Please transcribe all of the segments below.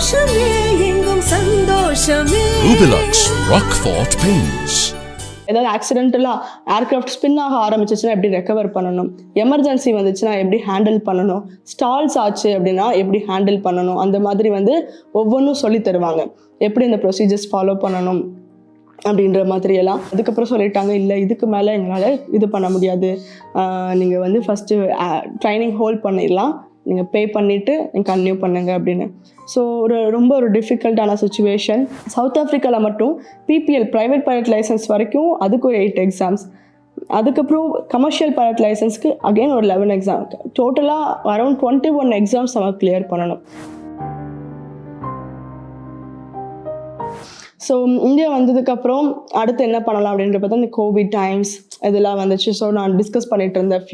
சந்தோஷமே எங்கும் சந்தோஷமே. Rubilux Rockfort Paints. ஏதாவது ஆக்சிடென்டலாக ஏர்க்ராஃப்ட் ஸ்பின் ஆக ஆரம்பிச்சிச்சுன்னா எப்படி ரெக்கவர் பண்ணணும், எமர்ஜென்சி வந்துச்சுன்னா எப்படி ஹேண்டில் பண்ணணும், ஸ்டால்ஸ் ஆச்சு அப்படின்னா எப்படி ஹேண்டில் பண்ணணும், அந்த மாதிரி ஒவ்வொன்றும் சொல்லி தருவாங்க. எப்படி இந்த ப்ரொசீஜர்ஸ் ஃபாலோ பண்ணணும் அப்படின்ற மாதிரியெல்லாம். அதுக்கப்புறம் சொல்லிட்டாங்க, இல்லை இதுக்கு மேலே எங்களால் இது பண்ண முடியாது, நீங்கள் ஃபஸ்ட்டு ட்ரைனிங் ஹோல்ட் பண்ணிடலாம், நீங்கள் பே பண்ணிவிட்டு நீங்கள் கன்டினியூ பண்ணுங்க அப்படின்னு. ஸோ ரொம்ப டிஃபிகல்ட்டான சுச்சுவேஷன். சவுத் ஆஃப்ரிக்காவில் மட்டும் பிபிஎல் ப்ரைவேட் பைலட் லைசன்ஸ் வரைக்கும் அதுக்கு ஒரு 8 எக்ஸாம்ஸ், அதுக்கப்புறம் கமர்ஷியல் பைலட் லைசன்ஸ்க்கு அகெயின் ஒரு 11 எக்ஸாம், டோட்டலாக அரௌண்ட் 21 எக்ஸாம்ஸ் நம்ம கிளியர் பண்ணணும். ஸோ இந்தியா வந்ததுக்கப்புறம் அடுத்து என்ன பண்ணலாம் அப்படின்ற பார்த்தா இந்த கோவிட் டைம்ஸ் இதெல்லாம் வந்துச்சு. ஸோ நான் டிஸ்கஸ் பண்ணிட்டு இருந்தேன்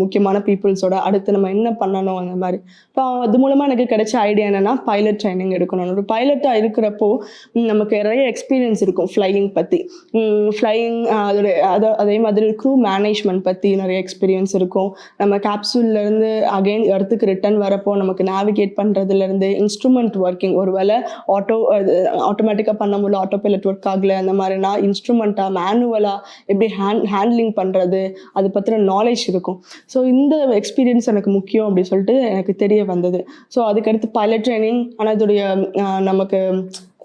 முக்கியமான பீப்புள்ஸோட அடுத்து நம்ம என்ன பண்ணணும் அந்த மாதிரி. இப்போ அது மூலமாக எனக்கு கிடைச்ச ஐடியா என்னென்னா பைலட் ட்ரைனிங் எடுக்கணும். ஒரு பைலட்டாக இருக்கிறப்போ நமக்கு நிறைய எக்ஸ்பீரியன்ஸ் இருக்கும் ஃப்ளையிங் பற்றி, ஃப்ளையிங் அதே மாதிரி க்ரூ மேனேஜ்மெண்ட் பற்றி நிறைய எக்ஸ்பீரியன்ஸ் இருக்கும். நம்ம கேப்சூல்லேருந்து அகெயின் இடத்துக்கு ரிட்டர்ன் வரப்போ நமக்கு நேவிகேட் பண்ணுறதுலேருந்து இன்ஸ்ட்ருமெண்ட் ஒர்க்கிங், ஒரு வேளை ஆட்டோமேட்டிக்காக பண்ண முடியல, ஆட்டோ பைலட் ஒர்க் ஆகலை, அந்த மாதிரினா இன்ஸ்ட்ருமெண்ட்டாக மேனுவலாக எப்படி ஹேண்ட்லிங் பண்ணுறது அது பற்றின நாலேஜ் இருக்கும். ஸோ இந்த எக்ஸ்பீரியன்ஸ் எனக்கு முக்கியம் அப்படின்னு சொல்லிட்டு எனக்கு தெரிய வந்தது. ஸோ அதுக்கடுத்து பைலட் ட்ரைனிங். ஆனால் இதோடைய நமக்கு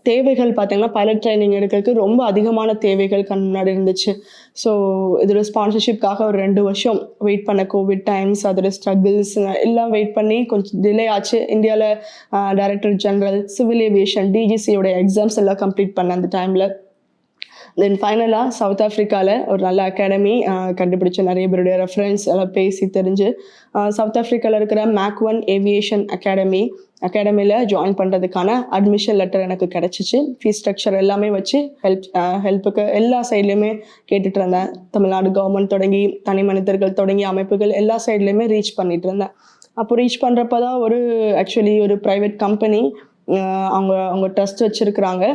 தேவைகள் பார்த்தீங்கன்னா பைலட் ட்ரைனிங் எடுக்கிறதுக்கு ரொம்ப அதிகமான தேவைகள் முன்னாடி இருந்துச்சு. ஸோ இதோட ஸ்பான்சர்ஷிப்காக ஒரு 2 வருஷம் வெயிட் பண்ண, கோவிட் டைம்ஸ் அதோட ஸ்ட்ரகிள்ஸ் எல்லாம் வெயிட் பண்ணி கொஞ்சம் டிலே ஆச்சு. இந்தியாவில் டைரக்டர் ஜெனரல் சிவில் ஏவியேஷன் டிஜிசியோட எக்ஸாம்ஸ் எல்லாம் கம்ப்ளீட் பண்ண அந்த டைமில். தென் ஃபைனலாக சவுத் ஆஃப்ரிக்காவில் ஒரு நல்ல அகாடமி கண்டுபிடிச்ச, நிறைய பேருடைய ரெஃபரன்ஸ் எல்லாம் பேசி தெரிஞ்சு சவுத் ஆஃப்ரிக்காவில் இருக்கிற மேக்1 ஏவியேஷன் அகாடமியில் ஜாயின் பண்ணுறதுக்கான அட்மிஷன் லெட்டர் எனக்கு கிடச்சிச்சு. ஃபீஸ் ஸ்ட்ரக்சர் எல்லாமே வச்சு ஹெல்ப்புக்கு எல்லா சைட்லேயுமே கேட்டுட்டு இருந்தேன். தமிழ்நாடு கவர்மெண்ட் தொடங்கி தனி மனிதர்கள் தொடங்கி அமைப்புகள் எல்லா சைட்லேயுமே ரீச் பண்ணிட்டு இருந்தேன். அப்போ ரீச் பண்ணுறப்ப தான் ஆக்சுவலி ஒரு ப்ரைவேட் கம்பெனி அவங்க ட்ரஸ்ட் வச்சுருக்குறாங்க.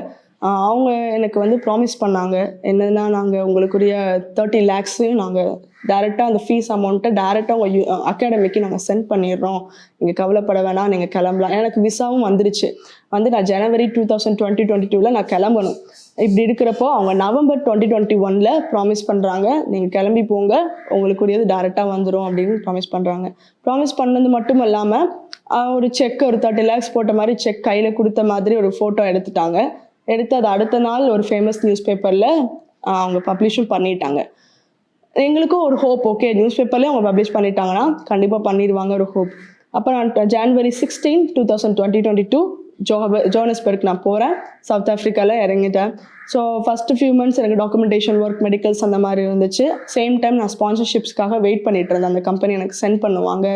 அவங்க எனக்கு ப்ராமிஸ் பண்ணாங்க என்னென்னா, நாங்கள் உங்களுக்குரிய 30 lakhs நாங்கள் டேரெக்டாக அந்த ஃபீஸ் அமௌண்ட்டை டேரெக்டாக உங்கள் அகாடமிக்கு நாங்கள் சென்ட் பண்ணிடுறோம், நீங்கள் கவலைப்பட வேணாம், நீங்கள் கிளம்பலாம். எனக்கு விசாவும் வந்துருச்சு. நான் ஜனவரி 2022 நான் கிளம்பணும். இப்படி இருக்கிறப்போ அவங்க நவம்பர் 2021 ப்ராமிஸ் பண்ணுறாங்க, நீங்கள் கிளம்பி போங்க, உங்களுக்குரியது டேரெக்டாக வந்துடும் அப்படின்னு ப்ராமிஸ் பண்ணுறாங்க. ப்ராமிஸ் பண்ணது மட்டும் இல்லாமல் ஒரு செக், ஒரு 30 lakhs போட்ட மாதிரி செக் கையில் கொடுத்த மாதிரி ஒரு ஃபோட்டோ எடுத்துட்டாங்க. அது அடுத்த நாள் ஒரு ஃபேமஸ் நியூஸ் பேப்பரில் அவங்க பப்ளிஷும் பண்ணிட்டாங்க. எங்களுக்கும் ஒரு ஹோப், ஓகே நியூஸ் பேப்பர்லேயும் அவங்க பப்ளிஷ் பண்ணிட்டாங்கன்னா கண்டிப்பாக பண்ணிடுவாங்க ஒரு ஹோப். அப்போ நான் ஜனவரி 16, 2022 ஜோஹனஸ்பர்க் நான் போகிறேன். சவுத் ஆஃப்ரிக்காவில் இறங்கிட்டேன். ஸோ ஃபஸ்ட்டு ஃபியூ மந்த்ஸ் எனக்கு டாக்குமெண்டேஷன் ஒர்க், மெடிக்கல்ஸ் அந்த மாதிரி இருந்துச்சு. சேம் டைம் நான் ஸ்பான்சர்ஷிப்ஸ்க்காக வெயிட் பண்ணிட்டு இருந்தேன், அந்த கம்பெனி எனக்கு சென்ட் பண்ணுவாங்க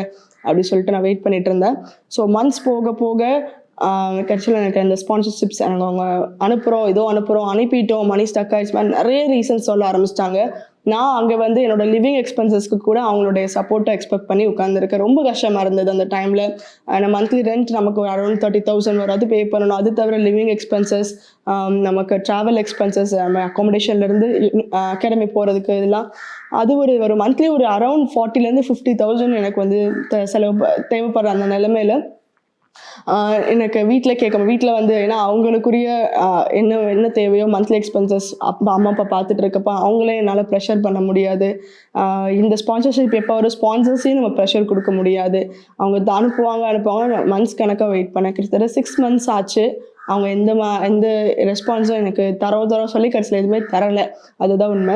அப்படி சொல்லிட்டு நான் வெயிட் பண்ணிட்டு இருந்தேன். ஸோ மந்த்ஸ் போக போக கடைசியில் எனக்கு அந்த ஸ்பான்சர்ஷிப்ஸ் எனக்கு அவங்க அனுப்பிட்டோம், மணி ஸ்டக் ஆயிடுச்சு, நிறைய ரீசன்ஸ் சொல்ல ஆரம்பிச்சிட்டாங்க. நான் அங்கே என்னோட லிவிங் எக்ஸ்பென்சஸ்க்கு கூட அவங்களுடைய சப்போர்ட்டை எக்ஸ்பெக்ட் பண்ணி உட்காந்துருக்கேன். ரொம்ப கஷ்டமாக இருந்தது அந்த டைமில். மந்த்லி ரெண்ட் நமக்கு அரௌண்ட் 30,000 வரும், அது பே பண்ணணும். அது தவிர லிவிங் எக்ஸ்பென்சஸ், நமக்கு ட்ராவல் எக்ஸ்பென்சஸ், நம்ம அக்காமடேஷன்லேருந்து அகாடமி போகிறதுக்கு இதெல்லாம், அது ஒரு மந்த்லி ஒரு அரௌண்ட் 40,000 to 50,000 எனக்கு செலவு தேவைப்படுற அந்த நிலைமையில் எனக்கு வீட்டில் ஏன்னா அவங்களுக்குரிய என்ன தேவையோ மந்த்லி எக்ஸ்பென்சஸ் அம்மா அப்பா பார்த்துட்டு இருக்கப்போ அவங்களே என்னால் ப்ரெஷர் பண்ண முடியாது. இந்த ஸ்பான்சர்ஷிப் எப்போ ஒரு ஸ்பான்சர்ஸையும் நம்ம ப்ரெஷர் கொடுக்க முடியாது. அவங்க அனுப்புவாங்க மந்த்ஸ் கணக்காக வெயிட் பண்ண, கிட்டத்தட்ட 6 months ஆச்சு. அவங்க எந்த ரெஸ்பான்ஸும் எனக்கு தர சொல்லி கடைசியில் எதுவுமே தரலை, அதுதான் உண்மை.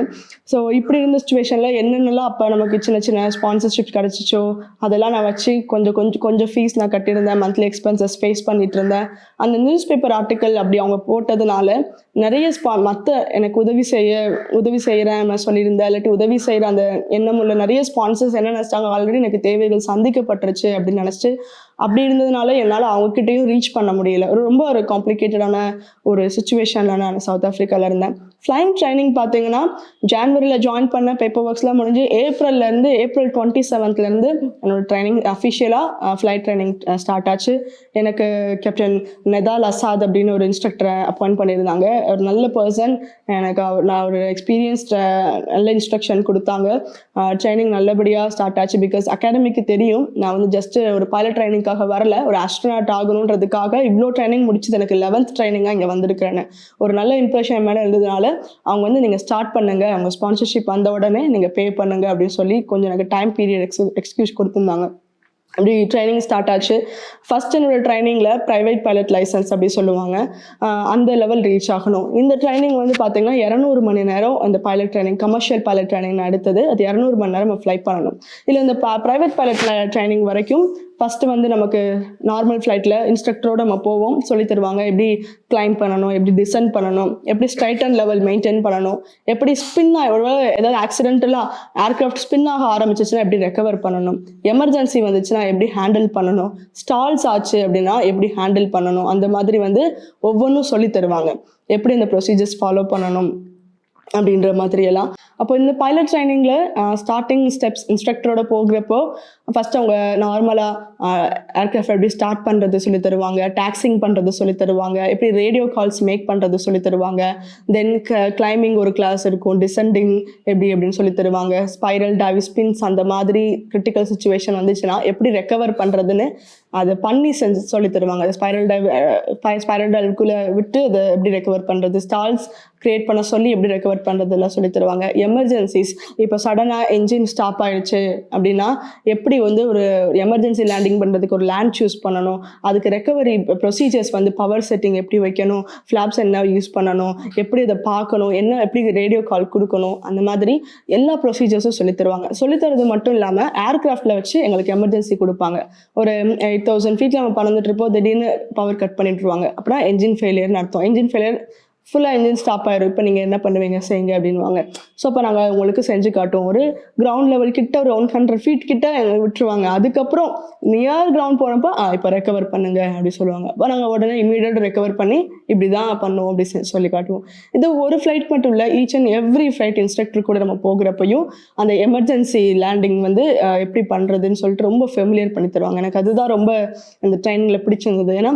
ஸோ இப்படி இருந்த சுச்சுவேஷனில் என்னென்னலாம் அப்போ நமக்கு சின்ன ஸ்பான்சர்ஷிப் கிடச்சிச்சோ அதெல்லாம் நான் வச்சு கொஞ்சம் ஃபீஸ் நான் கட்டியிருந்தேன், மந்த்லி எக்ஸ்பென்சஸ் ஃபேஸ் பண்ணிட்டு இருந்தேன். அந்த நியூஸ் பேப்பர் ஆர்டிக்கல் அப்படி அவங்க போட்டதுனால நிறைய மற்ற எனக்கு உதவி செய்கிறேன் நான் சொல்லியிருந்தேன், இல்லாட்டி உதவி செய்கிற அந்த எண்ணம் உள்ள நிறைய ஸ்பான்சர்ஸ் என்ன நினச்சிட்டாங்க, ஆல்ரெடி எனக்கு தேவைகள் சந்திக்கப்பட்டுருச்சு அப்படின்னு நினச்சிட்டு அப்படி இருந்ததுனால என்னால் அவங்ககிட்டையும் ரீச் பண்ண முடியல. ரொம்ப ஒரு காம்ப்ளிகேட்டடான ஒரு சுச்சுவேஷனில் நான் சவுத் ஆஃப்ரிக்காவில் இருந்தேன். ஃப்ளைங் ட்ரைனிங் பார்த்தீங்கன்னா ஜான்வரியில் ஜாயின் பண்ண பேப்பர் ஒர்க்ஸ்லாம் முடிஞ்சு ஏப்ரல் 27th என்னோட ட்ரைனிங் அஃபிஷியலாக ஃப்ளைட் ட்ரைனிங் ஸ்டார்ட் ஆச்சு. எனக்கு கேப்டன் நெதால் அசாத் அப்படின்னு ஒரு இன்ஸ்ட்ரக்டரை அப்பாயிண்ட் பண்ணியிருந்தாங்க. ஒரு நல்ல பர்சன். எனக்கு நான் ஒரு எக்ஸ்பீரியன்ஸ்ட் நல்ல இன்ஸ்ட்ரக்ஷன் கொடுத்தாங்க. ட்ரைனிங் நல்லபடியாக ஸ்டார்ட் ஆச்சு. பிகாஸ் அகாடமிக்கு தெரியும் நான் வந்து ஜஸ்ட் ஒரு பைலட் ட்ரைனிங்காக வரல, ஒரு ஆஸ்ட்ரோனாட் ஆகணுன்றதுக்காக இவ்வளோ ட்ரைனிங் முடிச்சது எனக்கு 11th ட்ரைனிங்காக இங்கே வந்திருக்கிறேன்னு ஒரு நல்ல இம்ப்ரெஷன் மேலே இருந்ததுனால அவங்க வந்து நீங்கள் ஸ்டார்ட் பண்ணுங்க, அவங்க ஸ்பான்சர்ஷிப் வந்த உடனே நீங்கள் பே பண்ணுங்க அப்படின்னு சொல்லி கொஞ்சம் எனக்கு டைம் பீரியட் எக்ஸ்கியூஸ் கொடுத்துருந்தாங்க. அப்படி ட்ரைனிங் ஸ்டார்ட் ஆச்சு. ஃபர்ஸ்ட் என்னோட ட்ரைனிங்கில் ப்ரைவேட் பைலட் லைசன்ஸ் அப்படி சொல்லுவாங்க, அந்த லெவல் ரீச் ஆகணும். இந்த ட்ரைனிங் வந்து பார்த்தீங்கன்னா 200 மணி நேரம் அந்த pilot training, commercial pilot training எடுத்தது. அது 200 மணி நேரம் நம்ம ஃப்ளை பண்ணணும். இல்லை இந்த ப்ரைவேட் பைலட் ட்ரைனிங் வரைக்கும் ஃபஸ்ட்டு வந்து நமக்கு நார்மல் ஃப்ளைட்டில் இன்ஸ்ட்ரக்டரோடு நம்ம போவோம், சொல்லி தருவாங்க எப்படி கிளைம் பண்ணணும், எப்படி டிசென்ட் பண்ணணும், எப்படி ஸ்ட்ரைட் அண்ட் லெவல் மெயின்டைன் பண்ணணும், எப்படி ஸ்பின் ஏதாவது ஆக்சிடென்டலாக ஏர்க்ராஃப்ட் ஸ்பின் ஆக ஆரம்பிச்சிச்சுன்னா எப்படி ரெக்கவர் பண்ணணும், எமர்ஜென்சி வந்துச்சுன்னா எப்படி ஹேண்டில் பண்ணணும், ஸ்டால்ஸ் ஆச்சு அப்படின்னா எப்படி ஹேண்டில் பண்ணணும், அந்த மாதிரி வந்து ஒவ்வொன்றும் சொல்லி தருவாங்க. எப்படி இந்த ப்ரொசீஜர்ஸ் ஃபாலோ பண்ணணும் அப்படின்ற மாதிரியெல்லாம். அப்போ இந்த பைலட் ட்ரைனிங்கில் ஸ்டார்டிங் ஸ்டெப்ஸ் இன்ஸ்ட்ரக்டரோட போகிறப்போ ஃபஸ்ட்டு அவங்க நார்மலாக ஏர்க்ராஃப்ட் எப்படி ஸ்டார்ட் பண்ணுறது சொல்லி தருவாங்க, டாக்ஸிங் பண்ணுறது சொல்லி தருவாங்க, எப்படி ரேடியோ கால்ஸ் மேக் பண்ணுறது சொல்லி தருவாங்க. தென் கிளைம்பிங் ஒரு கிளாஸ் இருக்கும், டிசெண்டிங் அப்படின்னு சொல்லி தருவாங்க, ஸ்பைரல் டைவ், ஸ்பின்ஸ், அந்த மாதிரி கிரிட்டிக்கல் சுச்சுவேஷன் வந்துச்சுன்னா எப்படி ரெக்கவர் பண்ணுறதுன்னு அதை பண்ணி சொல்லி தருவாங்க. அது ஸ்பைரல் டைவ்க்குள்ளே விட்டு அதை எப்படி ரெக்கவர் பண்ணுறது, ஸ்டால்ஸ் க்ரியேட் பண்ண சொல்லி எப்படி ரெக்கவர் பண்ணுறதுலாம் சொல்லி தருவாங்க. எமர்ஜென்சிஸ், இப்போ சடனாக என்ஜின் ஸ்டாப் ஆகிடுச்சு அப்படின்னா எப்படி வந்து ஒரு எமர்ஜென்சி லேண்டிங் பண்ணுறதுக்கு ஒரு லேண்ட் சூஸ் பண்ணணும், அதுக்கு ரெக்கவரி ப்ரொசீஜர்ஸ் வந்து பவர் செட்டிங் எப்படி வைக்கணும், ஃப்ளாப்ஸ் என்ன யூஸ் பண்ணணும், எப்படி அதை பார்க்கணும், எப்படி ரேடியோ கால் கொடுக்கணும், அந்த மாதிரி எல்லா ப்ரொசீஜர்ஸும் சொல்லி தருவாங்க. சொல்லித்தரது மட்டும் இல்லாமல் ஏர்க்ராஃப்டில் வச்சு எங்களுக்கு எமர்ஜென்சி கொடுப்பாங்க. ஒரு 8000 ஃபீட்டில் நம்ம பறந்துட்டு இருப்போம், திடீர்னு பவர் கட் பண்ணிட்டுருவாங்க. அப்படின்னா என்ஜின் ஃபெயிலியர்னு அர்த்தம். என்ஜின் ஃபெயிலியர் ஃபுல்லாக என்ஜின் ஸ்டாப் ஆயிரும், இப்போ நீங்கள் என்ன பண்ணுவீங்க செய்யுங்க அப்படின்வாங்க. ஸோ அப்போ நாங்கள் உங்களுக்கு செஞ்சு காட்டுவோம். ஒரு கிரவுண்ட் லெவல் கிட்ட ஒரு 100 ஃபீட் கிட்ட எங்களை விட்டுருவாங்க. அதுக்கப்புறம் நியர் கிரவுண்ட் போனப்போ இப்போ ரெக்கவர் பண்ணுங்க அப்படி சொல்லுவாங்க. அப்போ நாங்கள் உடனே இமீடியட் ரெக்கவர் பண்ணி இப்படி தான் பண்ணுவோம் அப்படி சொல்லி காட்டுவோம். இது ஒரு ஃப்ளைட் மட்டும் இல்லை, each and every flight instructor கூட நம்ம போகிறப்பையும் அந்த எமர்ஜென்சி லேண்டிங் வந்து எப்படி பண்ணுறதுன்னு சொல்லிட்டு ரொம்ப ஃபெமிலியர் பண்ணி தருவாங்க. எனக்கு அதுதான் ரொம்ப இந்த ட்ரைனிங்கில் பிடிச்சிருந்தது. ஏன்னா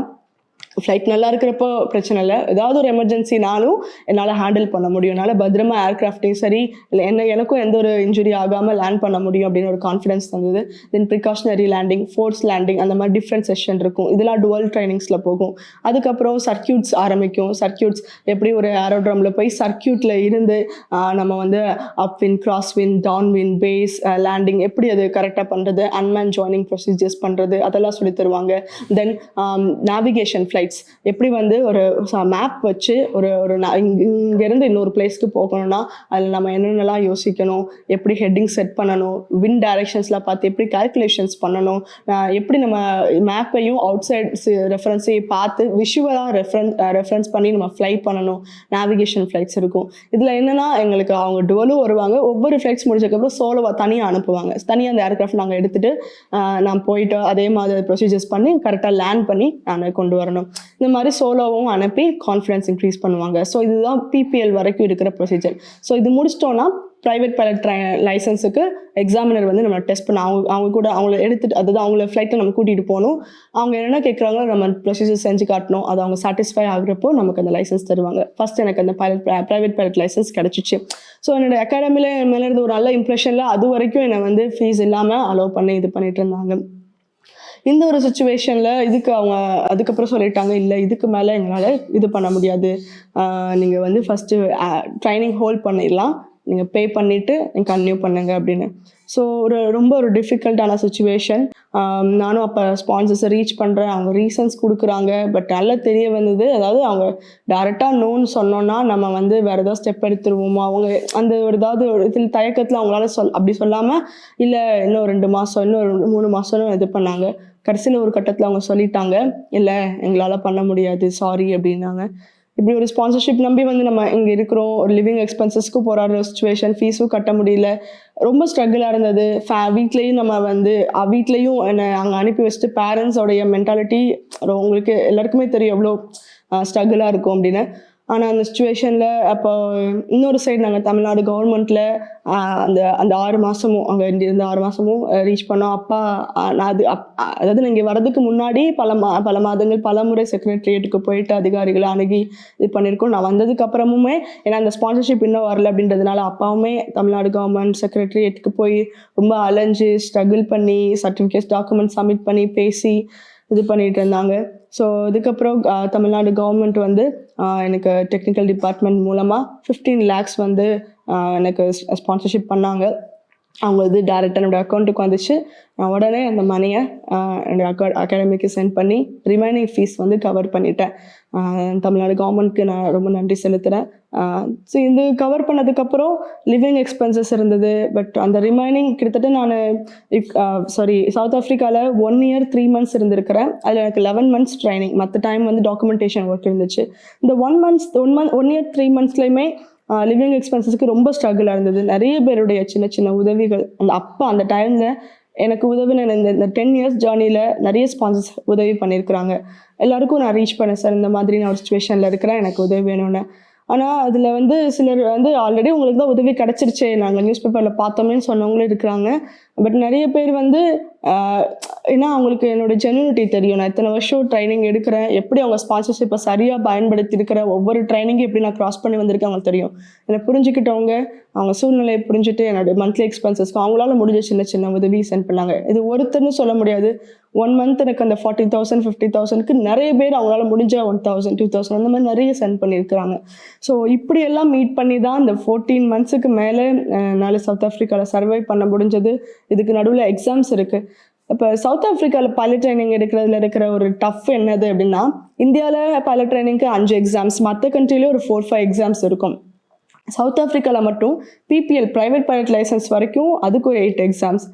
ஃப்ளைட் நல்லா இருக்கிறப்போ பிரச்சனை இல்லை, ஏதாவது ஒரு எமர்ஜென்சினாலும் என்னால் ஹேண்டில் பண்ண முடியும், என்னால் பத்திரமா ஏர்க்ராஃப்டையும் சரி இல்லை எனக்கும் எந்த ஒரு இன்ஜுரி ஆகாமல் லேண்ட் பண்ண முடியும் அப்படின்னு ஒரு கான்ஃபிடன்ஸ் தந்தது. தென் ப்ரிகாஷனரி லேண்டிங், ஃபோர்ஸ் லேண்டிங், அந்த மாதிரி டிஃப்ரெண்ட் செஷன் இருக்கும். இதெல்லாம் டுவல் ட்ரைனிங்ஸில் போகும். அதுக்கப்புறம் சர்க்கியூட்ஸ் ஆரம்பிக்கும். சர்க்கியூட்ஸ் எப்படி ஒரு ஏரோட்ரமில் போய் சர்க்கியூட்டில் இருந்து நம்ம வந்து up wind, cross wind, down wind, base landing எப்படி அது கரெக்டாக பண்ணுறது, அன்மேன் ஜாயினிங் ப்ரொசீஜர்ஸ் பண்ணுறது, அதெல்லாம் சொல்லி தருவாங்க. தென் நேவிகேஷன் ஃப்ளைட் எப்படி வந்து ஒரு மேப் வச்சு ஒரு இங்கேருந்து இன்னொரு பிளேஸ்க்கு போகணும்னா அதில் நம்ம என்னென்னலாம் யோசிக்கணும், எப்படி ஹெட்டிங் செட் பண்ணணும், வின் டைரக்ஷன்ஸ்லாம் பார்த்து எப்படி கால்குலேஷன்ஸ் பண்ணணும், எப்படி நம்ம மேப்பையும் அவுட் சைட் ரெஃபரன்ஸையும் பார்த்து விஷுவலாக ரெஃபரன்ஸ் பண்ணி நம்ம ஃப்ளை பண்ணணும். நேவிகேஷன் ஃப்ளைட்ஸ் இருக்கும். இதில் என்னென்னா எங்களுக்கு அவங்க டுவலும் வருவாங்க, ஒவ்வொரு ஃப்ளைட்ஸ் முடிச்சதுக்கப்புறம் சோலோவாக தனியாக அனுப்புவாங்க. தனியாக அந்த ஏர்க்ராஃப்ட் நாங்கள் எடுத்துகிட்டு நான் போயிட்டு அதே மாதிரி ப்ரொசீஜர்ஸ் பண்ணி கரெக்டாக லேண்ட் பண்ணி நான் கொண்டு வரணும். இந்த மாதிரி சோலோவும் அனுப்பி கான்ஃபிடன்ஸ் இன்க்ரீஸ் பண்ணுவாங்க. ஸோ இதுதான் PPL வரைக்கும் இருக்கிற ப்ரொசீஜர். ஸோ இது முடிச்சிட்டோன்னா ப்ரைவேட் பைலட் லைசன்ஸுக்கு எக்ஸாமினர் வந்து நம்ம டெஸ்ட் பண்ண அவங்க கூட அவங்கள எடுத்துகிட்டு, அதாவது அவங்கள ஃப்ளைட்டை நம்ம கூட்டிகிட்டு போகணும். அவங்க என்னென்ன கேட்குறாங்களோ நம்ம ப்ரொசீஜர் செஞ்சு காட்டணும். அது அவங்க சாட்டிஸ்ஃபை ஆகுறப்போ நமக்கு அந்த லைசன்ஸ் தருவாங்க. ஃபஸ்ட் எனக்கு அந்த ப்ரைவேட் பைலட் லைசன்ஸ் கிடச்சிச்சு. ஸோ என்னோடய அகாடமியில் மேலே இருந்து ஒரு நல்ல இம்ப்ரெஷனில் அது வரைக்கும் என்னை வந்து ஃபீஸ் இல்லாமல் அலோவ் பண்ணி இது பண்ணிட்டு இருந்தாங்க. இந்த ஒரு சுச்சுவேஷனில் இதுக்கு அவங்க அதுக்கப்புறம் சொல்லிட்டாங்க, இல்லை இதுக்கு மேலே எங்களால் இது பண்ண முடியாது, நீங்கள் வந்து ஃபஸ்ட்டு ட்ரைனிங் ஹோல்ட் பண்ணிடலாம், நீங்கள் பே பண்ணிவிட்டு கன்டினியூ பண்ணுங்க அப்படின்னு. ஸோ ரொம்ப ஒரு டிஃபிகல்ட்டான சுச்சுவேஷன். நானும் அப்போ ஸ்பான்சர்ஸை ரீச் பண்ணுறேன், அவங்க ரீசன்ஸ் கொடுக்குறாங்க. பட் நல்லா தெரிய வந்தது, அதாவது அவங்க டேரெக்டாக நோன்னு சொன்னோன்னா நம்ம வந்து வேறு ஏதாவது ஸ்டெப் எடுத்துருவோமோ, அவங்க அந்த ஒரு ஏதாவது ஒரு இதில் தயக்கத்தில் அவங்களால அப்படி சொல்லாமல் இல்லை இன்னும் 2 மாதம் இன்னும் 3 மாதம்னு இது பண்ணாங்க. கடைசியில் ஒரு கட்டத்தில் அவங்க சொல்லிட்டாங்க, இல்லை எங்களால் பண்ண முடியாது, சாரி அப்படின்னாங்க. இப்படி ஒரு ஸ்பான்சர்ஷிப் நம்பி வந்து நம்ம இங்கே இருக்கிறோம், ஒரு லிவிங் எக்ஸ்பென்சஸ்க்கு போராடுற சுச்சுவேஷன், ஃபீஸும் கட்ட முடியல, ரொம்ப ஸ்ட்ரகிளாக இருந்தது. வீட்லேயும் நம்ம வந்து வீட்லேயும் என்னை அங்கே அனுப்பி வச்சுட்டு பேரண்ட்ஸோடைய மென்டாலிட்டி உங்களுக்கு எல்லாருக்குமே தெரியும் எவ்வளோ ஸ்ட்ரகிளாக இருக்கும் அப்படின்னு. ஆனால் அந்த சுச்சுவேஷனில் அப்போ இன்னொரு சைடு நாங்கள் தமிழ்நாடு கவர்மெண்ட்டில் அந்த 6 மாதமும் அங்கே இருந்த 6 மாதமும் ரீச் பண்ணோம். அப்பா நான் அதாவது நான் இங்கே வரதுக்கு முன்னாடி பல மாதங்கள் பல முறை செக்ரட்டரியேட்டுக்கு போயிட்டு அதிகாரிகளை அணுகி இது பண்ணியிருக்கோம். நான் வந்ததுக்கு அப்புறமுமே ஏன்னா அந்த ஸ்பான்சர்ஷிப் இன்னும் வரல அப்படின்றதுனால அப்பாவுமே தமிழ்நாடு கவர்மெண்ட் செக்ரட்டரியேட்டுக்கு போய் ரொம்ப அலைஞ்சு ஸ்ட்ரகிள் பண்ணி சர்டிஃபிகேட்ஸ் டாக்குமெண்ட் சப்மிட் பண்ணி பேசி இது பண்ணிட்டு இருந்தாங்க. ஸோ இதுக்கப்புறம் தமிழ்நாடு கவர்மெண்ட் வந்து எனக்கு டெக்னிக்கல் டிபார்ட்மெண்ட் மூலமாக 15 lakhs வந்து எனக்கு ஸ்பான்சர்ஷிப் பண்ணாங்க. அவங்க இது டேரெக்டாக என்னோடய அக்கௌண்ட்டுக்கு வந்துச்சு. நான் உடனே அந்த மணியை என்னோடய அகாடமிக்கு சென்ட் பண்ணி ரிமைனிங் ஃபீஸ் வந்து கவர் பண்ணிட்டேன். தமிழ்நாடு கவர்மெண்ட்க்கு நான் ரொம்ப நன்றி செலுத்துகிறேன். ஸோ இது கவர் பண்ணதுக்கப்புறம் லிவிங் எக்ஸ்பென்சஸ் இருந்தது. பட் அந்த ரிமைனிங் கிட்டத்தட்ட நான் சவுத் ஆஃப்ரிக்காவில் 1 year 3 months இருந்திருக்கிறேன். அதில் எனக்கு 11 months ட்ரைனிங், மற்ற டைம் வந்து டாக்குமெண்டேஷன் ஒர்க் இருந்துச்சு. இந்த 1 year 3 monthsலையுமே லிவிங் எக்ஸ்பென்சஸ்க்கு ரொம்ப ஸ்ட்ரகிளாக இருந்தது. நிறைய பேருடைய சின்ன சின்ன உதவிகள் அந்த டைமில் எனக்கு உதவின இந்த 10 years ஜேர்னியில் நிறைய ஸ்பான்சர்ஸ் உதவி பண்ணியிருக்கிறாங்க. எல்லாருக்கும் நான் ரீச் பண்ணேன், சார் இந்த மாதிரி நான் ஒரு சுச்சுவேஷனில் இருக்கிறேன், எனக்கு உதவி வேணும்னு. ஆனால் அதில் வந்து சிலர் வந்து ஆல்ரெடி உங்களுக்கு தான் உதவி கிடச்சிருச்சு, நாங்கள் நியூஸ் பேப்பரில் பார்த்தோமேன்னு சொன்னவங்களும் இருக்கிறாங்க. பட் நிறைய பேர் வந்து ஏன்னா அவங்களுக்கு என்னோட ஜென்யூனிட்டி தெரியும். நான் இத்தனை வருஷம் ட்ரைனிங் எடுக்கிறேன், எப்படி அவங்க ஸ்பான்சர்ஷிப்பை சரியாக பயன்படுத்தி இருக்கிற ஒவ்வொரு ட்ரைனிங்கும் எப்படி நான் க்ராஸ் பண்ணி வந்திருக்கேன் அவங்களுக்கு தெரியும். என்னை புரிஞ்சுக்கிட்டவங்க அவங்க சூழ்நிலையை புரிஞ்சுட்டு என்னோட மந்த்லி எக்ஸ்பென்சஸ்க்கு அவங்களால முடிஞ்ச சின்ன சின்ன உதவி சென்ட் பண்ணாங்க. இது ஒருத்தர்னு சொல்ல முடியாது. 1 month எனக்கு அந்த 40,000 50,000க்கு நிறைய பேர் அவங்களால முடிஞ்ச 1,000 2,000 அந்த மாதிரி நிறைய சென்ட் பண்ணியிருக்கிறாங்க. ஸோ இப்படியெல்லாம் மீட் பண்ணி தான் இந்த 14 monthsக்கு மேலே என்னால் சவுத் ஆஃப்ரிக்காவில் சர்வை பண்ண முடிஞ்சது. இதுக்கு நடுவில் எக்ஸாம்ஸ் இருக்குது. இப்போ சவுத் ஆஃப்ரிக்காவில் பைலட் ட்ரைனிங் எடுக்கிறதுல இருக்கிற ஒரு டஃப் என்னது அப்படின்னா, இந்தியாவில் பைலட் ட்ரைனிங்க்கு 5 எக்ஸாம்ஸ், மற்ற கண்ட்ரிலேயே ஒரு 4-5 எக்ஸாம்ஸ் இருக்கும். சவுத் ஆஃப்ரிக்காவில் மட்டும் பிபிஎல் ப்ரைவேட் பைலட் லைசன்ஸ் வரைக்கும் அதுக்கு ஒரு 8 எக்ஸாம்ஸ்.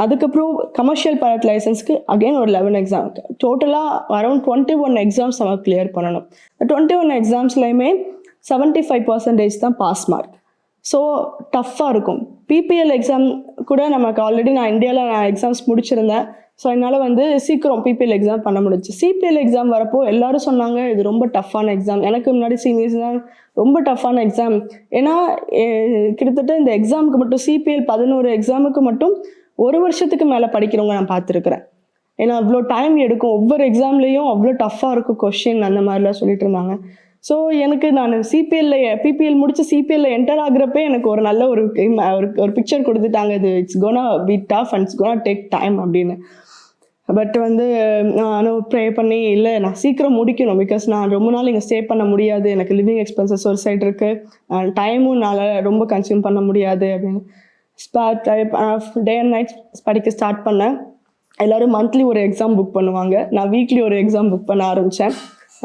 அதுக்கப்புறம் கமர்ஷியல் பைலட் லைசன்ஸ்க்கு அகெயின் ஒரு 11 எக்ஸாம். டோட்டலாக அரௌண்ட் 21 எக்ஸாம்ஸ் நம்ம கிளியர் பண்ணணும். 21 எக்ஸாம்ஸ்லையுமே 75% தான் பாஸ் மார்க். ஸோ டஃப்பாக இருக்கும். பிபிஎல் எக்ஸாம் கூட நமக்கு ஆல்ரெடி நான் இந்தியாவில் எக்ஸாம்ஸ் முடிச்சிருந்தேன். ஸோ என்னால் வந்து சீக்கிரம் பிபிஎல் எக்ஸாம் பண்ண முடிச்சு. சிபிஎல் எக்ஸாம் வரப்போ எல்லாரும் சொன்னாங்க இது ரொம்ப டஃப்பான எக்ஸாம். எனக்கு முன்னாடி சீனியர்ஸ் தான் ரொம்ப டஃப்பான எக்ஸாம். ஏன்னா கிட்டத்தட்ட இந்த எக்ஸாமுக்கு மட்டும் சிபிஎல் 11 எக்ஸாமுக்கு மட்டும் 1 வருஷத்துக்கு மேலே படிக்கிறவங்க நான் பார்த்துருக்குறேன். ஏன்னா அவ்வளோ டைம் எடுக்கும், ஒவ்வொரு எக்ஸாம்லேயும் அவ்வளோ டஃப்பாக இருக்கும் கொஷின், அந்த மாதிரிலாம் சொல்லிட்டு இருந்தாங்க. ஸோ எனக்கு நான் பிபிஎல் முடிச்சு சிபிஎல்ல என்டர் ஆகுறப்பே எனக்கு ஒரு நல்ல ஒரு பிக்சர் கொடுத்துட்டாங்க. இது it's gonna be tough and it's gonna take time அப்படின்னு. பட் வந்து நானும் ப்ரே பண்ணி இல்லை நான் சீக்கிரம் முடிக்கணும், பிகாஸ் நான் ரொம்ப நாள் இங்கே ஸ்டே பண்ண முடியாது, எனக்கு லிவிங் எக்ஸ்பென்சஸ் ஒரு சைடு இருக்குது, டைமும் நான் ரொம்ப கன்சியூம் பண்ண முடியாது அப்படின்னு டே அண்ட் நைட் படிக்க ஸ்டார்ட் பண்ணேன். எல்லோரும் மந்த்லி ஒரு எக்ஸாம் புக் பண்ணுவாங்க, நான் வீக்லி ஒரு எக்ஸாம் புக் பண்ண ஆரம்பித்தேன்.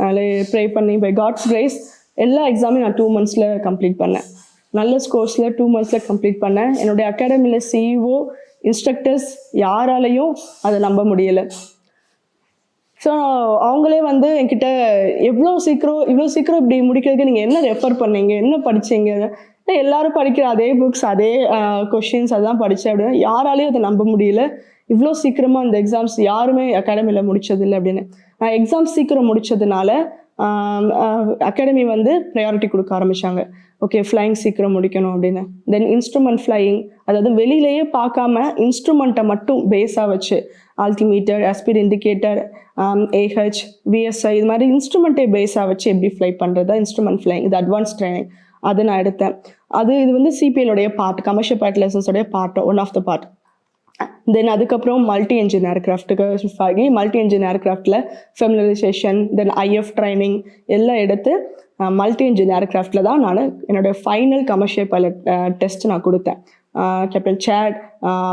அதில் ப்ரே பண்ணி பை காட்ஸ் கிரேஸ் எல்லா எக்ஸாமையும் நான் 2 monthsல கம்ப்ளீட் பண்ணேன். நல்ல ஸ்கோர்ஸில் 2 monthsல கம்ப்ளீட் பண்ணேன். என்னுடைய அகாடமியில் சிஇஓ இன்ஸ்ட்ரக்டர்ஸ் யாராலையும் அதை நம்ப முடியலை. ஸோ அவங்களே வந்து என்கிட்ட இவ்வளோ சீக்கிரம் இப்படி முடிக்கிறதுக்கு நீங்கள் என்ன ரெஃபர் பண்ணீங்க, என்ன படிச்சீங்க? எல்லாரும் படிக்கிற அதே புக்ஸ் அதே கொஷின்ஸ் அதான் படித்தேன் அப்படின்னா யாராலையும் அதை நம்ப முடியல. இவ்வளோ சீக்கிரமாக அந்த எக்ஸாம்ஸ் யாருமே அகாடமியில் முடித்ததில்லை அப்படின்னு. நான் எக்ஸாம்ஸ் சீக்கிரம் முடித்ததுனால அகாடமி வந்து ப்ரையாரிட்டி கொடுக்க ஆரம்பித்தாங்க. ஓகே ஃப்ளையிங் சீக்கிரம் முடிக்கணும் அப்படின்னு. தென் இன்ஸ்ட்ருமெண்ட் ஃப்ளையிங், அதாவது வெளியிலேயே பார்க்காம இன்ஸ்ட்ருமெண்ட்டை மட்டும் பேஸாக வச்சு altimeter, airspeed indicator, AH, VSI இது மாதிரி இன்ஸ்ட்ருமெண்ட்டே பேஸாக வச்சு எப்படி ஃப்ளை பண்ணுறதா இன்ஸ்ட்ருமெண்ட் ஃப்ளையிங். இது அட்வான்ஸ் ட்ரைனிங், அது நான் எடுத்தேன். இது வந்து சிபிஎல்லுடைய பார்ட், கமர்ஷியல் பைலட் லைசன்ஸோடைய part, one of the part. Then அதுக்கப்புறம் மல்டி என்ஜின் ஏர்க்ராஃப்ட்டுக்கு ஷிஃப்ட் ஆகி மல்டி என்ஜின் ஏர்க்ராஃப்டில் ஃபெமிலரைசேஷன், தென் ஐஎஃப் ட்ரைனிங் எல்லாம் எடுத்து மல்டி என்ஜின் ஏர்க்ராஃப்டில் தான் நான் என்னோடய ஃபைனல் கமர்ஷியல் பைலட் டெஸ்ட் நான் கொடுத்தேன். கேப்டன் சேட்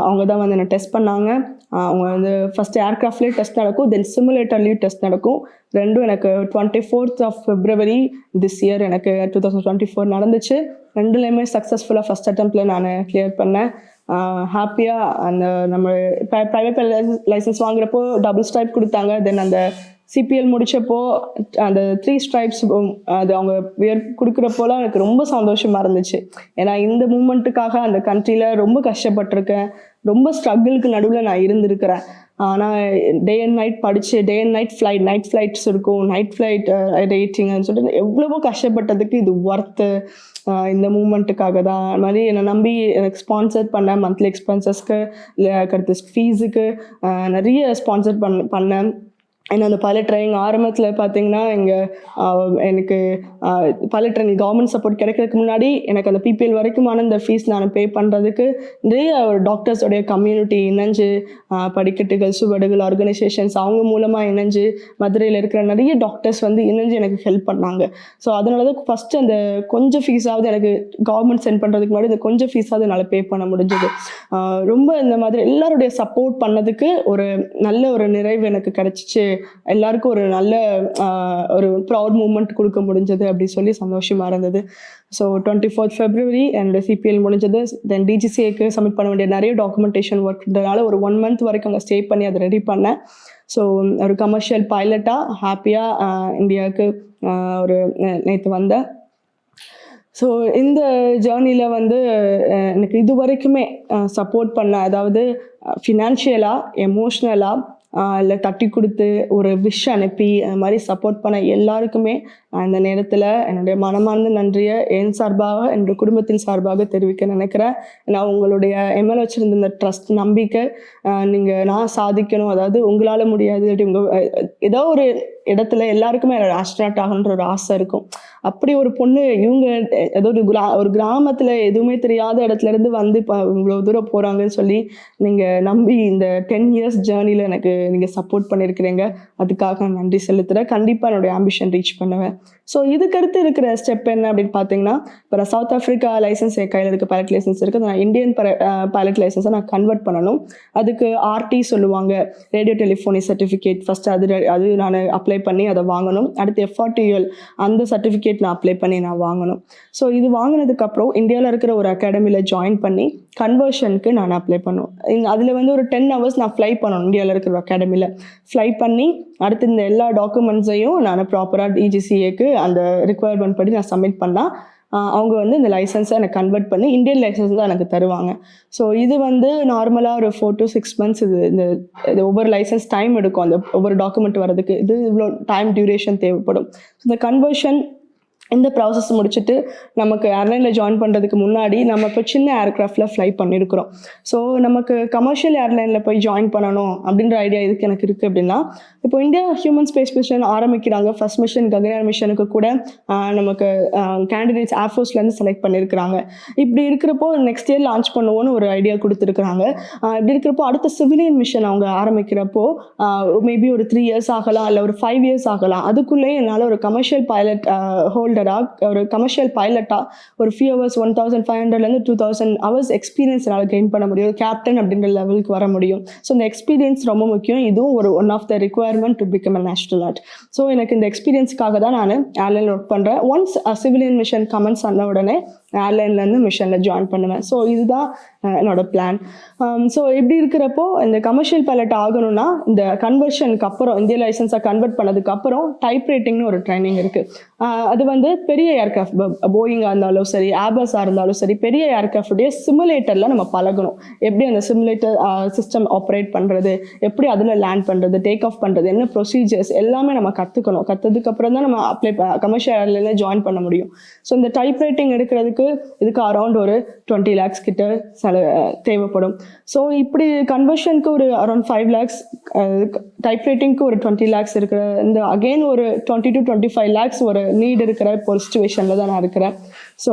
அவங்க தான் வந்து என்னை டெஸ்ட் பண்ணாங்க. அவங்க வந்து ஃபஸ்ட்டு ஏர்க்ராஃப்ட்லேயே டெஸ்ட் நடக்கும், தென் சிமுலேட்டர்லேயும் டெஸ்ட் நடக்கும். ரெண்டும் எனக்கு 24th of February this year எனக்கு 2024 நடந்துச்சு. ரெண்டுலேயுமே சக்ஸஸ்ஃபுல்லாக ஃபஸ்ட் அட்டெம்ப்டில் நான் கிளியர் பண்ணேன். ஹாப்பியாக அந்த நம்ம ப்ரைவேட் லைசன்ஸ் வாங்குறப்போ டபுள் ஸ்ட்ரைப் கொடுத்தாங்க. தென் அந்த சிபிஎல் முடித்தப்போ அந்த 3 stripes அது அவங்க கொடுக்குறப்போலாம் எனக்கு ரொம்ப சந்தோஷமாக இருந்துச்சு. ஏன்னா இந்த மூமெண்ட்டுக்காக அந்த கண்ட்ரியில் ரொம்ப கஷ்டப்பட்டிருக்கேன், ரொம்ப ஸ்ட்ரகிளுக்கு நடுவில் நான் இருந்திருக்கிறேன். ஆனால் டே அண்ட் நைட் படித்து டே அண்ட் நைட் ஃப்ளைட்ஸ் இருக்கும், நைட் ஃப்ளைட் ரேட்டிங்னு சொல்லிட்டு எவ்வளவோ கஷ்டப்பட்டதுக்கு இது ஒர்த்து. இந்த மூமெண்ட்டுக்காக தான் அது மாதிரி என்னை நம்பி எனக்கு ஸ்பான்சர் பண்ண மந்த்லி எக்ஸ்பென்சஸ்க்கு அடுத்து ஃபீஸுக்கு நிறைய ஸ்பான்சர் பண்ணேன். ஏன்னா அந்த பைலட் ட்ரைனிங் ஆரம்பத்தில் பார்த்தீங்கன்னா எனக்கு பைலட் ட்ரைனிங் கவர்மெண்ட் சப்போர்ட் கிடைக்கிறதுக்கு முன்னாடி எனக்கு அந்த பிபிஎல் வரைக்குமான இந்த ஃபீஸ் நான் பே பண்ணுறதுக்கு நிறைய ஒரு டாக்டர்ஸோடைய கம்யூனிட்டி இணைஞ்சு படிக்கட்டுகள் சுவடுகள் ஆர்கனைசேஷன்ஸ் அவங்க மூலமாக இணைஞ்சு மதுரையில் இருக்கிற நிறைய டாக்டர்ஸ் வந்து இணைஞ்சு எனக்கு ஹெல்ப் பண்ணாங்க. ஸோ அதனால தான் ஃபஸ்ட்டு அந்த கொஞ்சம் ஃபீஸாவது எனக்கு கவர்மெண்ட் சென்ட் பண்ணுறதுக்கு முன்னாடி இந்த கொஞ்சம் ஃபீஸாவது என்னால் பே பண்ண முடிஞ்சது. ரொம்ப இந்த மாதிரி எல்லாருடைய சப்போர்ட் பண்ணதுக்கு ஒரு நல்ல ஒரு நிறைவு எனக்கு கிடச்சிச்சு. எல்லாருக்கும் ஒரு நல்ல ஒரு ப்ரவுட் மூமெண்ட் கொடுக்க முடிஞ்சது அப்படி சொல்லி சந்தோஷமாக இருந்தது. ஸோ 24th February என்னோட சிபிஎல் முடிஞ்சது. தென் டிஜிசிஏக்கு சப்மிட் பண்ண வேண்டிய நிறைய டாக்குமெண்டேஷன் ஒர்க்ன்றதுனால ஒரு 1 month வரைக்கும் அங்கே ஸ்டே பண்ணி அதை ரெடி பண்ணேன். ஸோ ஒரு கமர்ஷியல் பைலட்டாக ஹாப்பியாக இந்தியாவுக்கு ஒரு நேற்று வந்தேன். ஸோ இந்த ஜேர்னியில் வந்து எனக்கு இது வரைக்குமே சப்போர்ட் பண்ண, அதாவது ஃபினான்ஷியலாக எமோஷ்னலாக இல்லை தட்டி கொடுத்து ஒரு விஷ் அனுப்பி அந்த மாதிரி சப்போர்ட் பண்ண எல்லாருக்குமே நான் இந்த நேரத்தில் என்னுடைய மனமார்ந்த நன்றியை என் சார்பாக என்னுடைய குடும்பத்தின் சார்பாக தெரிவிக்க நினைக்கிறேன். நான் உங்களுடைய எம்எல் வச்சுருந்த இந்த ட்ரஸ்ட் நம்பிக்கை நான் சாதிக்கணும், அதாவது உங்களால் முடியாது அப்படி ஏதோ ஒரு இடத்துல எல்லாருக்குமே ஆஸ்ட்ரோனாட் ஆகணுன்ற ஒரு ஆசை இருக்கும். அப்படி ஒரு பொண்ணு இவங்க ஏதோ ஒரு கிராமத்தில் எதுவுமே தெரியாத இடத்துல இருந்து வந்து இப்போ இவ்வளோ தூரம் போகிறாங்கன்னு சொல்லி நீங்கள் நம்பி இந்த 10 years ஜேர்னியில் எனக்கு நீங்கள் சப்போர்ட் பண்ணியிருக்கிறீங்க. அதுக்காக நன்றி செலுத்துகிறேன். கண்டிப்பாக என்னுடைய ஆம்பிஷன் ரீச் பண்ணுவேன். ஸோ இதுக்கடுத்து இருக்கிற ஸ்டெப் என்ன அப்படின்னு பார்த்தீங்கன்னா, இப்போ நான் சவுத் ஆஃப்ரிக்கா லைசன்ஸ் என் கையில் இருக்க பைலட் லைசன்ஸ் இருக்குது. நான் இந்தியன் பைலட் லைசன்ஸை நான் கன்வெர்ட் பண்ணணும். அதுக்கு ஆர்டி சொல்லுவாங்க, ரேடியோ டெலிஃபோனி சர்டிஃபிகேட். ஃபஸ்ட்டு அது நான் அப்ளை பண்ணி அதை வாங்கணும். அடுத்து FRTL அந்த சர்டிஃபிகேட் நான் அப்ளை பண்ணி நான் வாங்கணும். ஸோ இது வாங்கினதுக்கப்புறம் இந்தியாவில் இருக்கிற ஒரு அகாடமியில் ஜாயின் பண்ணி கன்வர்ஷனுக்கு நான் அப்ளை பண்ணுவேன். அதில் வந்து ஒரு 10 hours நான் ஃப்ளை பண்ணணும். இந்தியாவில் இருக்கிற அகாடமியில் ஃப்ளை பண்ணி அடுத்து இந்த எல்லா டாக்குமெண்ட்ஸையும் நான் ப்ராப்பராக டிஜிசிஏக்கு அந்த ரிக்குவயர்மெண்ட் படி நான் சப்மிட் பண்ணால் அவங்க வந்து இந்த லைசன்ஸை எனக்கு கன்வெர்ட் பண்ணி இந்தியன் லைசன்ஸ் தான் எனக்கு தருவாங்க. ஸோ இது வந்து நார்மலாக ஒரு 4 to 6 months இது ஒவ்வொரு லைசன்ஸ் டைம் எடுக்கும். அந்த ஒவ்வொரு டாக்குமெண்ட் வரதுக்கு இவ்வளோ டைம் டியூரேஷன் தேவைப்படும். இந்த கன்வர்ஷன் இந்த ப்ராசஸ் முடிச்சுட்டு நமக்கு ஏர்லைனில் ஜாயின் பண்ணுறதுக்கு முன்னாடி நம்ம இப்போ சின்ன ஏர்க்ராஃப்டில் ஃப்ளை பண்ணியிருக்கிறோம். ஸோ நமக்கு கமர்ஷியல் ஏர்லைனில் போய் ஜாயின் பண்ணணும் அப்படின்ற ஐடியா இதுக்கு எனக்கு இருக்குது. அப்படின்னா இப்போ இந்தியா ஹியூமன் ஸ்பேஸ் மிஷன் ஆரம்பிக்கிறாங்க. ஃபர்ஸ்ட் மிஷன் ககன்யான் மிஷனுக்கு கூட நமக்கு கேண்டிடேட்ஸ் ஏர்ஃபோர்ஸ்லேருந்து செலக்ட் பண்ணியிருக்கிறாங்க. இப்படி இருக்கிறப்போ நெக்ஸ்ட் இயர் லான்ச் பண்ணுவோன்னு ஒரு ஐடியா கொடுத்துருக்குறாங்க. இப்படி இருக்கிறப்போ அடுத்த சிவிலியன் மிஷன் அவங்க ஆரம்பிக்கிறப்போ மேபி ஒரு 3 years ஆகலாம், இல்லை ஒரு 5 years ஆகலாம். அதுக்குள்ளேயே என்னால் ஒரு கமர்ஷியல் பைலட் ஒரு கமர்ஷியல் பைலட்டாக ஒரு few hours 1500 to 2000 hours experience என்னால் கெயின் பண்ண முடியும். கேப்டன் அப்படின்ற லெவலுக்கு வர முடியும். ஸோ இந்த எக்ஸ்பீரியன்ஸ் ரொம்ப முக்கியம். இதுவும் ஒரு one of the requirement to become an astronaut. So எனக்கு இந்த எக்ஸ்பீரியன்ஸ்க்காக தான் நான் ஏர்லைன் ஒர்க் பண்ணுறேன். ஒன்ஸ் சிவிலியன் மிஷன் கமெண்ட்ஸ் ஆன உடனே ஏர்லைன்லேருந்து மிஷனில் ஜாயின் பண்ணுவேன். ஸோ இதுதான் என்னோட பிளான். ஸோ இப்படி இருக்கிறப்போ இந்த கமர்ஷியல் பைலட் ஆகணும்னா இந்த கன்வர்ஷனுக்கு அப்புறம் இந்திய லைசன்ஸை கன்வெர்ட் பண்ணதுக்கு அப்புறம் டைப் ரைட்டிங்னு ஒரு ட்ரைனிங் இருக்குது. அது வந்து பெரிய ஏர்க்ராஃப்ட், போயிங்காக இருந்தாலும் சரி, ஏர்பஸாக இருந்தாலும் சரி, பெரிய ஏர்க்ராஃப்டுடைய சிமுலேட்டரில் நம்ம பழகணும். எப்படி அந்த சிமுலேட்டர் சிஸ்டம் ஆப்ரேட் பண்ணுறது, எப்படி அதில் லேண்ட் பண்ணுறது, டேக் ஆஃப் பண்ணுறது, என்ன ப்ரொசீஜர்ஸ் எல்லாமே நம்ம கற்றுக்கணும். கற்றதுக்கப்புறம் தான் நம்ம கமர்ஷியல் ஏர்லைனில் ஜாயின் பண்ண முடியும். ஸோ இந்த டைப் ரைட்டிங் எடுக்கிறதுக்கு இதுக்கு அரௌண்ட் ஒரு 20 lakhs கிட்ட தேவைப்படும். ஸோ இப்படி கன்வர்ஷனுக்கு ஒரு அரௌண்ட் 5 lakhs, டைப் ரைட்டிங்க்கு ஒரு 20 lakhs இருக்கிற இந்த அகெயின் ஒரு 20 to 25 lakhs ஒரு நீட் இருக்கிற இப்போ ஒரு சுச்சுவேஷனில் தான் நான் இருக்கிறேன். ஸோ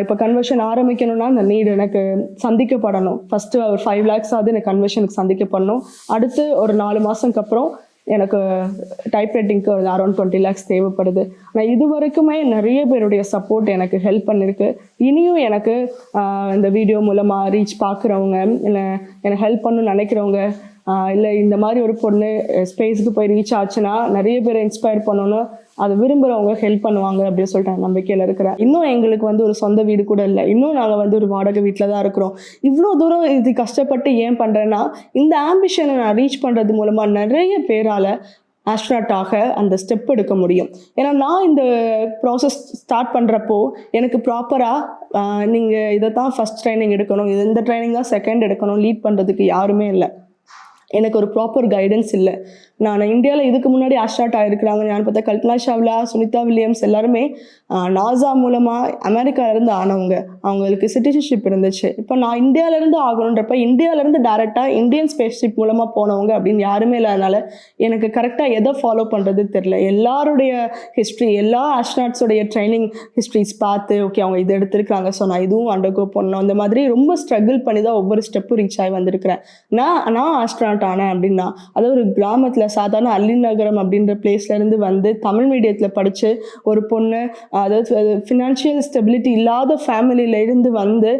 இப்போ கன்வர்ஷன் ஆரம்பிக்கணும்னா அந்த நீடு எனக்கு சந்திக்கப்படணும். ஃபஸ்ட்டு ஒரு 5 lakhs ஆகுது எனக்கு கன்வர்ஷனுக்கு சந்திக்கப்படணும். அடுத்து ஒரு 4 மாதத்துக்கு அப்புறம் எனக்கு டைப் ரைட்டிங்க்கு ஒரு அரௌண்ட் 20 lakhs தேவைப்படுது. ஆனால் இது வரைக்குமே நிறைய பேருடைய சப்போர்ட் எனக்கு ஹெல்ப் பண்ணியிருக்கு. இனியும் எனக்கு இந்த வீடியோ மூலமாக ரீச் பார்க்குறவங்க, இல்லை எனக்கு ஹெல்ப் பண்ணணும்னு நினைக்கிறவங்க, இல்லை இந்த மாதிரி ஒரு பொண்ணு ஸ்பேஸுக்கு போய் ரீச் ஆச்சுன்னா நிறைய பேரை இன்ஸ்பயர் பண்ணணும், அதை விரும்புகிறவங்க ஹெல்ப் பண்ணுவாங்க அப்படின்னு சொல்லிட்டு நம்பிக்கையில் இருக்கிறேன். இன்னும் எங்களுக்கு வந்து ஒரு சொந்த வீடு கூட இல்லை. இன்னும் நாங்கள் வந்து ஒரு வாடகை வீட்டில் தான் இருக்கிறோம். இவ்வளோ தூரம் இது கஷ்டப்பட்டு ஏன் பண்ணுறேன்னா, இந்த ஆம்பிஷனை நான் ரீச் பண்ணுறது மூலமாக நிறைய பேரால் ஆஸ்ட்ரோனாட்டாக அந்த ஸ்டெப் எடுக்க முடியும். ஏன்னா நான் இந்த ப்ராசஸ் ஸ்டார்ட் பண்ணுறப்போ எனக்கு ப்ராப்பராக நீங்கள் இதை தான் ஃபஸ்ட் ட்ரைனிங் எடுக்கணும், இந்த ட்ரைனிங் தான் செகண்ட் எடுக்கணும், லீட் பண்ணுறதுக்கு யாருமே இல்லை. எனக்கு ஒரு ப்ராப்பர் கைடன்ஸ் இல்லை. நான் இந்தியாவில் இதுக்கு முன்னாடி ஆஸ்ட்ராட் ஆகிருக்கிறாங்க. நான் பார்த்தா கல்பனா சாவ்லா, சுனிதா வில்லியம்ஸ் எல்லாருமே நாசா மூலமாக அமெரிக்காவிலேருந்து ஆனவங்க. அவங்களுக்கு சிட்டிசன்ஷிப் இருந்துச்சு. இப்போ நான் இந்தியாவிலேருந்து ஆகணுன்றப்ப இந்தியாவிலேருந்து டேரெக்டாக இந்தியன் ஸ்பேஸ்ஷிப் மூலமாக போனவங்க அப்படின்னு யாருமே இல்லாதனால எனக்கு கரெக்டாக எதை ஃபாலோ பண்ணுறது தெரில. எல்லாருடைய ஹிஸ்ட்ரி, எல்லா ஆஸ்ட்ராட்ஸோடைய ட்ரைனிங் ஹிஸ்ட்ரிஸ் பார்த்து ஓகே அவங்க இது எடுத்துருக்காங்க, ஸோ நான் இதுவும் அண்டர்கோ பண்ணணும். அந்த மாதிரி ரொம்ப ஸ்ட்ரகிள் பண்ணி தான் ஒவ்வொரு ஸ்டெப்பும் ரீச் ஆகி வந்திருக்கிறேன். நான் ஆஸ்ட்ராட் ஆனேன் அப்படின்னா அது ஒரு கிராமத்தில் சாதாரண அல்லிநகரம் அப்படின்ற பிளேஸ்லேருந்து வந்து தமிழ் மீடியத்தில் படித்து ஒரு பொண்ணு, அதாவது ஃபினான்ஷியல் ஸ்டெபிலிட்டி இல்லாத ஃபேமிலியில இருந்து வந்து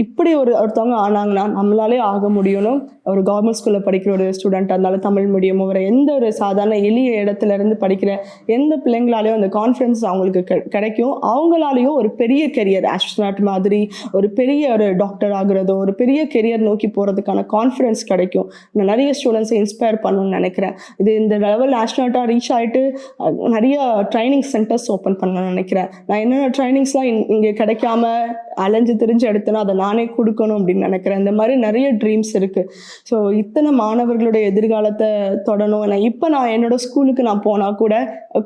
இப்படி ஒருத்தவங்க ஆனாங்கன்னா நம்மளாலே ஆக முடியணும். ஒரு கவர்மெண்ட் ஸ்கூலில் படிக்கிற ஒரு ஸ்டூடெண்ட் இருந்தாலும் தமிழ் மீடியமோ வேறு எந்த ஒரு சாதாரண எளிய இடத்துல இருந்து படிக்கிற எந்த பிள்ளைங்களாலேயும் அந்த கான்ஃபிடன்ஸ் அவங்களுக்கு கிடைக்கும். அவங்களாலேயும் ஒரு பெரிய கெரியர் ஆஸ்ட்ரோனாட் மாதிரி ஒரு பெரிய ஒரு டாக்டர் ஆகுறதோ ஒரு பெரிய கெரியர் நோக்கி போகிறதுக்கான கான்ஃபிடன்ஸ் கிடைக்கும். நான் நிறைய ஸ்டூடெண்ட்ஸை இன்ஸ்பயர் பண்ணணும்னு நினைக்கிறேன். இது இந்த லெவல் ஆஸ்ட்ரோனாட்டாக ரீச் ஆகிட்டு நிறைய ட்ரைனிங் சென்டர்ஸ் ஓப்பன் பண்ணணும்னு நினைக்கிறேன். நான் என்னென்ன ட்ரைனிங்ஸ்லாம் இங்கே கிடைக்காம அலைஞ்சு திரிஞ்சு எடுத்தேனோ அதை நானே கொடுக்கணும் அப்படின்னு நினைக்கிறேன். இந்த மாதிரி நிறைய ட்ரீம்ஸ் இருக்குது. ஸோ இத்தனை மாணவர்களுடைய எதிர்காலத்தை தொடணும். நான் என்னோட ஸ்கூலுக்கு நான் போனால் கூட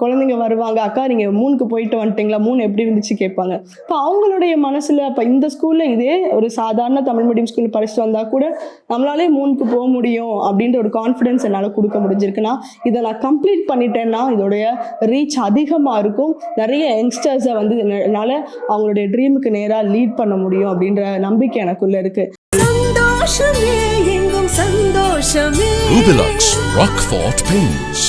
குழந்தைங்க வருவாங்க, அக்கா நீங்கள் மூணுக்கு போயிட்டு வந்துட்டீங்களா, மூணு எப்படி இருந்துச்சு கேட்பாங்க. இப்போ அவங்களுடைய மனசில் இப்போ இந்த ஸ்கூலில் இதே ஒரு சாதாரண தமிழ் மீடியம் ஸ்கூல் படிச்சுட்டு வந்தால் கூட நம்மளாலே மூணுக்கு போக முடியும் அப்படின்ற ஒரு கான்ஃபிடென்ஸ் என்னால் கொடுக்க முடிஞ்சிருக்குன்னா இதை நான் கம்ப்ளீட் பண்ணிட்டேன்னா இதோடைய ரீச் அதிகமாக இருக்கும். நிறைய யங்ஸ்டர்ஸை வந்து என்னால் அவங்களுடைய ட்ரீமுக்கு நேராக லீட் பண்ண முடியும் அப்படின்ற நம்பிக்கை எனக்குள்ளே இருக்குது. சந்தோஷமே எங்கும் சந்தோஷமே. Rubilux Rockfort Paints.